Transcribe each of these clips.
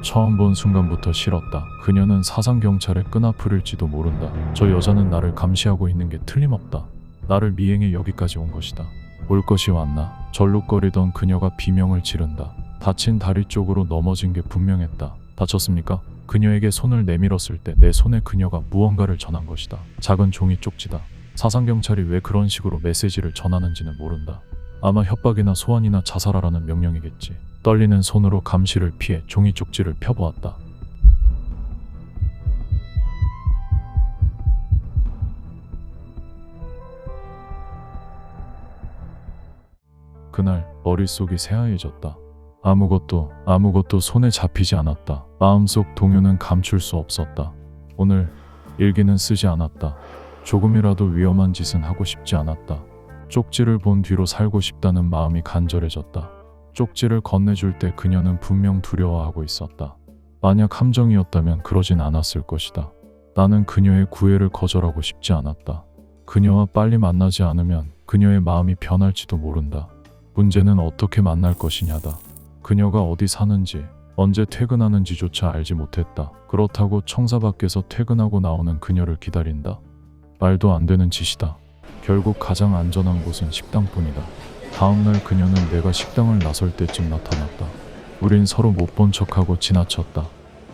처음 본 순간부터 싫었다. 그녀는 사상경찰의 끈앞풀일지도 모른다. 저 여자는 나를 감시하고 있는 게 틀림없다. 나를 미행해 여기까지 온 것이다. 올 것이 왔나? 절룩거리던 그녀가 비명을 지른다. 다친 다리 쪽으로 넘어진 게 분명했다. 다쳤습니까? 그녀에게 손을 내밀었을 때 내 손에 그녀가 무언가를 전한 것이다. 작은 종이 쪽지다. 사상경찰이 왜 그런 식으로 메시지를 전하는지는 모른다. 아마 협박이나 소환이나 자살하라는 명령이겠지. 떨리는 손으로 감시를 피해 종이 쪽지를 펴보았다. 그날 머릿속이 새하얘졌다. 아무것도 손에 잡히지 않았다. 마음속 동요는 감출 수 없었다. 오늘 일기는 쓰지 않았다. 조금이라도 위험한 짓은 하고 싶지 않았다. 쪽지를 본 뒤로 살고 싶다는 마음이 간절해졌다. 쪽지를 건네줄 때 그녀는 분명 두려워하고 있었다. 만약 함정이었다면 그러진 않았을 것이다. 나는 그녀의 구애를 거절하고 싶지 않았다. 그녀와 빨리 만나지 않으면 그녀의 마음이 변할지도 모른다. 문제는 어떻게 만날 것이냐다. 그녀가 어디 사는지, 언제 퇴근하는지조차 알지 못했다. 그렇다고 청사 밖에서 퇴근하고 나오는 그녀를 기다린다. 말도 안 되는 짓이다. 결국 가장 안전한 곳은 식당뿐이다. 다음날 그녀는 내가 식당을 나설 때쯤 나타났다. 우린 서로 못 본 척하고 지나쳤다.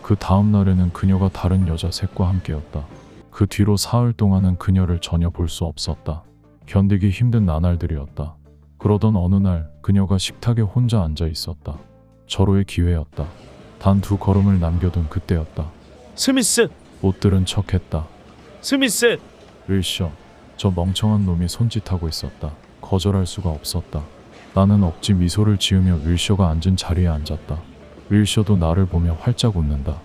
그 다음날에는 그녀가 다른 여자 셋과 함께였다. 그 뒤로 사흘 동안은 그녀를 전혀 볼 수 없었다. 견디기 힘든 나날들이었다. 그러던 어느 날 그녀가 식탁에 혼자 앉아 있었다. 절호의 기회였다. 단 2걸음을 남겨둔 그때였다. 스미스! 못 들은 척했다. 스미스! 윌셔, 저 멍청한 놈이 손짓하고 있었다. 거절할 수가 없었다. 나는 억지 미소를 지으며 윌셔가 앉은 자리에 앉았다. 윌셔도 나를 보며 활짝 웃는다.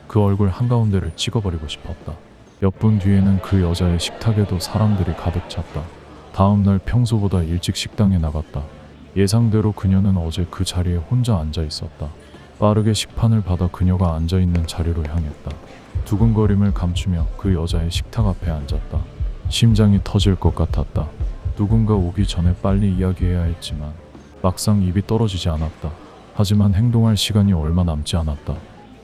그 얼굴 한가운데를 찍어버리고 싶었다. 몇 분 뒤에는 그 여자의 식탁에도 사람들이 가득 찼다. 다음 날 평소보다 일찍 식당에 나갔다. 예상대로 그녀는 어제 그 자리에 혼자 앉아 있었다. 빠르게 식판을 받아 그녀가 앉아 있는 자리로 향했다. 두근거림을 감추며 그 여자의 식탁 앞에 앉았다. 심장이 터질 것 같았다. 누군가 오기 전에 빨리 이야기해야 했지만 막상 입이 떨어지지 않았다. 하지만 행동할 시간이 얼마 남지 않았다.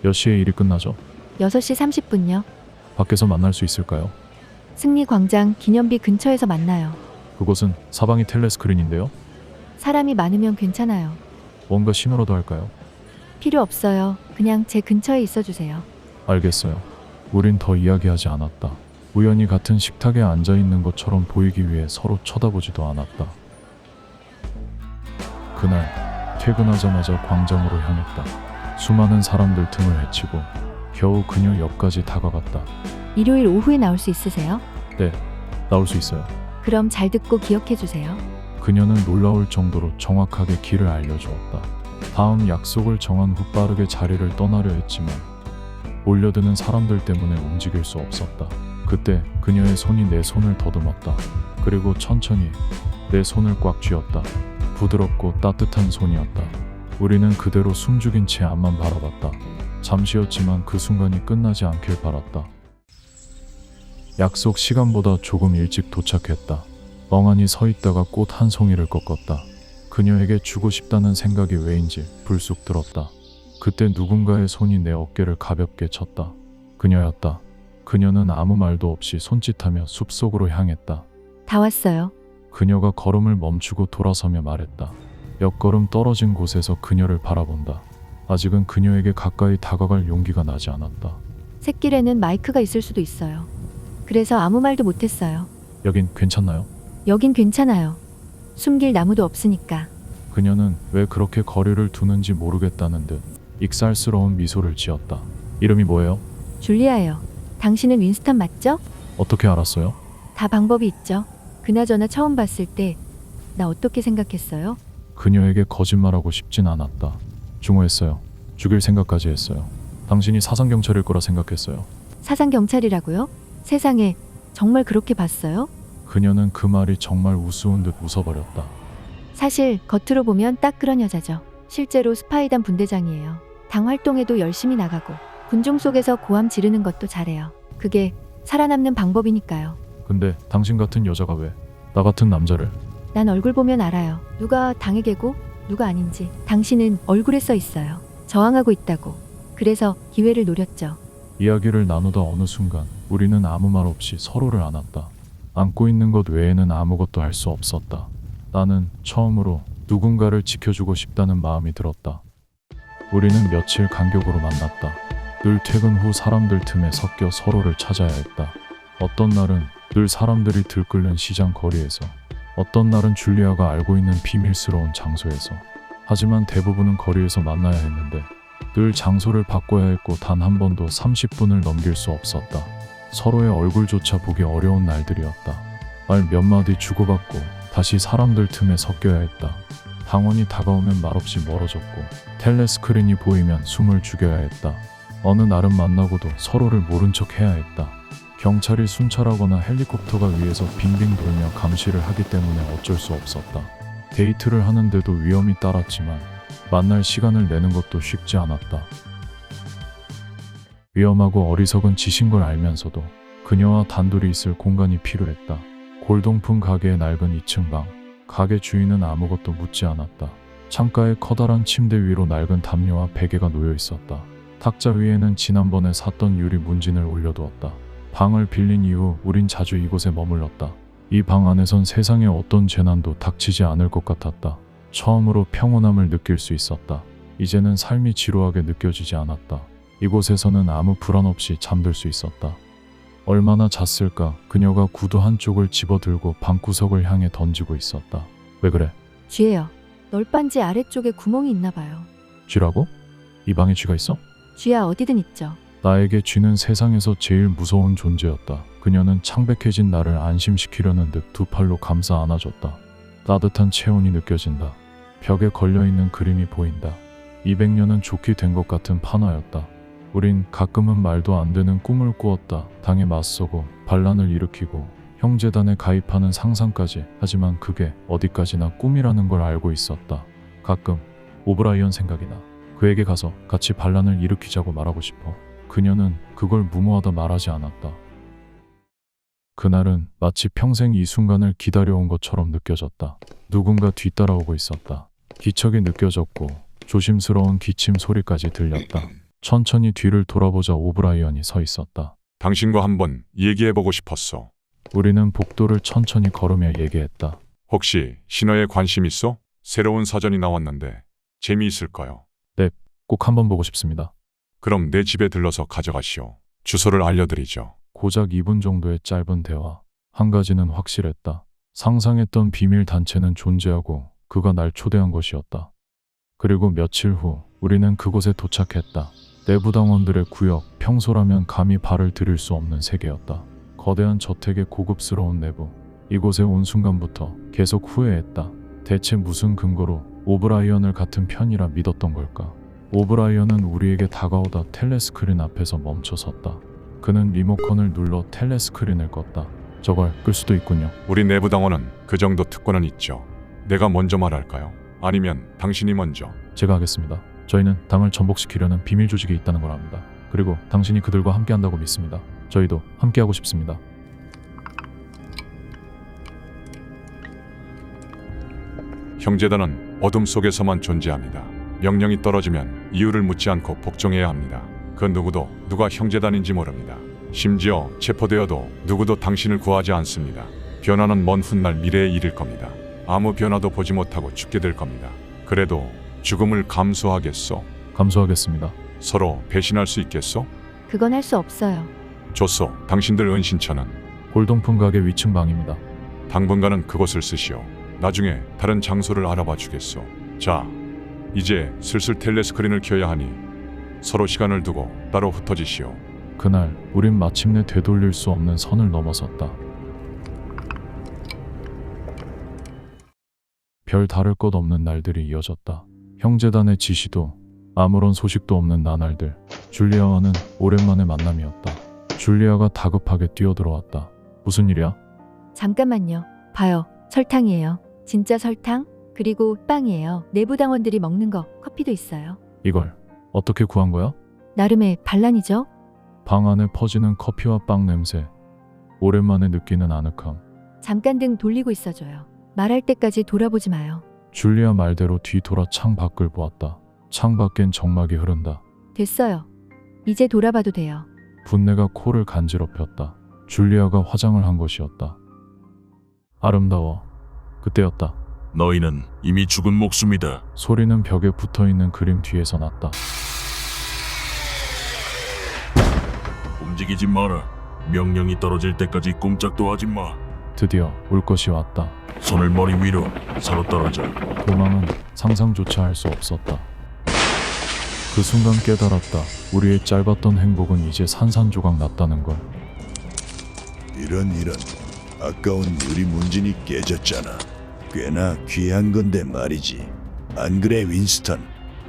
몇 시에 일이 끝나죠? 6시 30분요. 밖에서 만날 수 있을까요? 승리광장 기념비 근처에서 만나요. 그곳은 사방이 텔레스크린인데요. 사람이 많으면 괜찮아요. 뭔가 신호라도 할까요? 필요 없어요. 그냥 제 근처에 있어주세요. 알겠어요. 우린 더 이야기하지 않았다. 우연히 같은 식탁에 앉아있는 것처럼 보이기 위해 서로 쳐다보지도 않았다. 그날 퇴근하자마자 광장으로 향했다. 수많은 사람들 틈을 헤치고 겨우 그녀 옆까지 다가갔다. 일요일 오후에 나올 수 있으세요? 네, 나올 수 있어요. 그럼 잘 듣고 기억해주세요. 그녀는 놀라울 정도로 정확하게 길을 알려주었다. 다음 약속을 정한 후 빠르게 자리를 떠나려 했지만 몰려드는 사람들 때문에 움직일 수 없었다. 그때 그녀의 손이 내 손을 더듬었다. 그리고 천천히 내 손을 꽉 쥐었다. 부드럽고 따뜻한 손이었다. 우리는 그대로 숨죽인 채 앞만 바라봤다. 잠시였지만 그 순간이 끝나지 않길 바랐다. 약속 시간보다 조금 일찍 도착했다. 멍하니 서 있다가 꽃 한 송이를 꺾었다. 그녀에게 주고 싶다는 생각이 왜인지 불쑥 들었다. 그때 누군가의 손이 내 어깨를 가볍게 쳤다. 그녀였다. 그녀는 아무 말도 없이 손짓하며 숲속으로 향했다. 다 왔어요. 그녀가 걸음을 멈추고 돌아서며 말했다. 몇 걸음 떨어진 곳에서 그녀를 바라본다. 아직은 그녀에게 가까이 다가갈 용기가 나지 않았다. 샛길에는 마이크가 있을 수도 있어요. 그래서 아무 말도 못했어요. 여긴 괜찮나요? 여긴 괜찮아요. 숨길 나무도 없으니까. 그녀는 왜 그렇게 거리를 두는지 모르겠다는 듯 익살스러운 미소를 지었다. 이름이 뭐예요? 줄리아예요. 당신은 윈스턴 맞죠? 어떻게 알았어요? 다 방법이 있죠. 그나저나 처음 봤을 때 나 어떻게 생각했어요? 그녀에게 거짓말하고 싶진 않았다. 중후했어요. 죽일 생각까지 했어요. 당신이 사상경찰일 거라 생각했어요. 사상경찰이라고요? 세상에, 정말 그렇게 봤어요? 그녀는 그 말이 정말 우스운 듯 웃어버렸다. 사실 겉으로 보면 딱 그런 여자죠. 실제로 스파이단 분대장이에요. 당 활동에도 열심히 나가고 군중 속에서 고함 지르는 것도 잘해요. 그게 살아남는 방법이니까요. 근데 당신 같은 여자가 왜 나 같은 남자를? 난 얼굴 보면 알아요. 누가 당의 개고 누가 아닌지. 당신은 얼굴에 써 있어요. 저항하고 있다고. 그래서 기회를 노렸죠. 이야기를 나누다 어느 순간 우리는 아무 말 없이 서로를 안았다. 안고 있는 것 외에는 아무것도 할 수 없었다. 나는 처음으로 누군가를 지켜주고 싶다는 마음이 들었다. 우리는 며칠 간격으로 만났다. 늘 퇴근 후 사람들 틈에 섞여 서로를 찾아야 했다. 어떤 날은 늘 사람들이 들끓는 시장 거리에서, 어떤 날은 줄리아가 알고 있는 비밀스러운 장소에서. 하지만 대부분은 거리에서 만나야 했는데 늘 장소를 바꿔야 했고 단 한 번도 30분을 넘길 수 없었다. 서로의 얼굴조차 보기 어려운 날들이었다. 말 몇 마디 주고받고 다시 사람들 틈에 섞여야 했다. 방언이 다가오면 말없이 멀어졌고 텔레스크린이 보이면 숨을 죽여야 했다. 어느 날은 만나고도 서로를 모른 척 해야 했다. 경찰이 순찰하거나 헬리콥터가 위에서 빙빙 돌며 감시를 하기 때문에 어쩔 수 없었다. 데이트를 하는데도 위험이 따랐지만 만날 시간을 내는 것도 쉽지 않았다. 위험하고 어리석은 짓인 걸 알면서도 그녀와 단둘이 있을 공간이 필요했다. 골동품 가게의 낡은 2층 방. 가게 주인은 아무것도 묻지 않았다. 창가에 커다란 침대 위로 낡은 담요와 베개가 놓여 있었다. 탁자 위에는 지난번에 샀던 유리 문진을 올려두었다. 방을 빌린 이후 우린 자주 이곳에 머물렀다. 이 방 안에선 세상에 어떤 재난도 닥치지 않을 것 같았다. 처음으로 평온함을 느낄 수 있었다. 이제는 삶이 지루하게 느껴지지 않았다. 이곳에서는 아무 불안 없이 잠들 수 있었다. 얼마나 잤을까? 그녀가 구두 한쪽을 집어들고 방구석을 향해 던지고 있었다. 왜 그래? 쥐예요. 널빤지 아래쪽에 구멍이 있나 봐요. 쥐라고? 이 방에 쥐가 있어? 쥐야 어디든 있죠. 나에게 쥐는 세상에서 제일 무서운 존재였다. 그녀는 창백해진 나를 안심시키려는 듯 두 팔로 감싸 안아줬다. 따뜻한 체온이 느껴진다. 벽에 걸려있는 그림이 보인다. 200년은 좋게 된 것 같은 판화였다. 우린 가끔은 말도 안 되는 꿈을 꾸었다. 당에 맞서고 반란을 일으키고 형제단에 가입하는 상상까지. 하지만 그게 어디까지나 꿈이라는 걸 알고 있었다. 가끔 오브라이언 생각이 나. 그에게 가서 같이 반란을 일으키자고 말하고 싶어. 그녀는 그걸 무모하다 말하지 않았다. 그날은 마치 평생 이 순간을 기다려온 것처럼 느껴졌다. 누군가 뒤따라오고 있었다. 기척이 느껴졌고 조심스러운 기침 소리까지 들렸다. 천천히 뒤를 돌아보자 오브라이언이 서 있었다. 당신과 한번 얘기해보고 싶었어. 우리는 복도를 천천히 걸으며 얘기했다. 혹시 신화에 관심 있어? 새로운 사전이 나왔는데 재미있을까요? 꼭 한번 보고 싶습니다. 그럼 내 집에 들러서 가져가시오. 주소를 알려드리죠. 고작 2분 정도의 짧은 대화. 한 가지는 확실했다. 상상했던 비밀 단체는 존재하고 그가 날 초대한 것이었다. 그리고 며칠 후 우리는 그곳에 도착했다. 내부당원들의 구역, 평소라면 감히 발을 들일 수 없는 세계였다. 거대한 저택의 고급스러운 내부. 이곳에 온 순간부터 계속 후회했다. 대체 무슨 근거로 오브라이언을 같은 편이라 믿었던 걸까? 오브라이언은 우리에게 다가오다 텔레스크린 앞에서 멈춰섰다. 그는 리모컨을 눌러 텔레스크린을 껐다. 저걸 끌 수도 있군요. 우리 내부당원은 그 정도 특권은 있죠. 내가 먼저 말할까요? 아니면 당신이 먼저? 제가 하겠습니다. 저희는 당을 전복시키려는 비밀 조직이 있다는 걸 압니다. 그리고 당신이 그들과 함께한다고 믿습니다. 저희도 함께하고 싶습니다. 형제단은 어둠 속에서만 존재합니다. 명령이 떨어지면 이유를 묻지 않고 복종해야 합니다. 그 누구도 누가 형제단인지 모릅니다. 심지어 체포되어도 누구도 당신을 구하지 않습니다. 변화는 먼 훗날 미래의 일일 겁니다. 아무 변화도 보지 못하고 죽게 될 겁니다. 그래도 죽음을 감수하겠소? 감수하겠습니다. 서로 배신할 수 있겠소? 그건 할 수 없어요. 좋소. 당신들 은신처는 골동품 가게 위층 방입니다. 당분간은 그곳을 쓰시오. 나중에 다른 장소를 알아봐 주겠소. 자, 이제 슬슬 텔레스크린을 켜야 하니 서로 시간을 두고 따로 흩어지시오. 그날 우린 마침내 되돌릴 수 없는 선을 넘어섰다. 별 다를 것 없는 날들이 이어졌다. 형제단의 지시도 아무런 소식도 없는 나날들. 줄리아와는 오랜만에 만남이었다. 줄리아가 다급하게 뛰어들어왔다. 무슨 일이야? 잠깐만요. 봐요. 설탕이에요. 진짜 설탕? 그리고 빵이에요. 내부당원들이 먹는 거, 커피도 있어요. 이걸 어떻게 구한 거야? 나름의 반란이죠? 방 안에 퍼지는 커피와 빵 냄새. 오랜만에 느끼는 아늑함. 잠깐 등 돌리고 있어줘요. 말할 때까지 돌아보지 마요. 줄리아 말대로 뒤돌아 창 밖을 보았다. 창 밖엔 정막이 흐른다. 됐어요. 이제 돌아봐도 돼요. 분내가 코를 간지럽혔다. 줄리아가 화장을 한 것이었다. 아름다워. 그때였다. 너희는 이미 죽은 목숨이다. 소리는 벽에 붙어있는 그림 뒤에서 났다. 움직이지 마라. 명령이 떨어질 때까지 꼼짝도 하지 마. 드디어 올 것이 왔다. 손을 머리 위로 서로 떨어져. 도망은 상상조차 할 수 없었다. 그 순간 깨달았다. 우리의 짧았던 행복은 이제 산산조각 났다는 걸. 이런 아까운 유리 문진이 깨졌잖아. 꽤나 귀한 건데 말이지. 안 그래 윈스턴?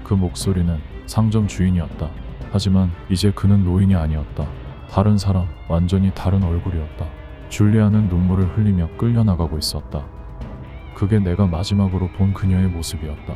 그 목소리는 상점 주인이었다. 하지만 이제 그는 노인이 아니었다. 다른 사람, 완전히 다른 얼굴이었다. 줄리아는 눈물을 흘리며 끌려나가고 있었다. 그게 내가 마지막으로 본 그녀의 모습이었다.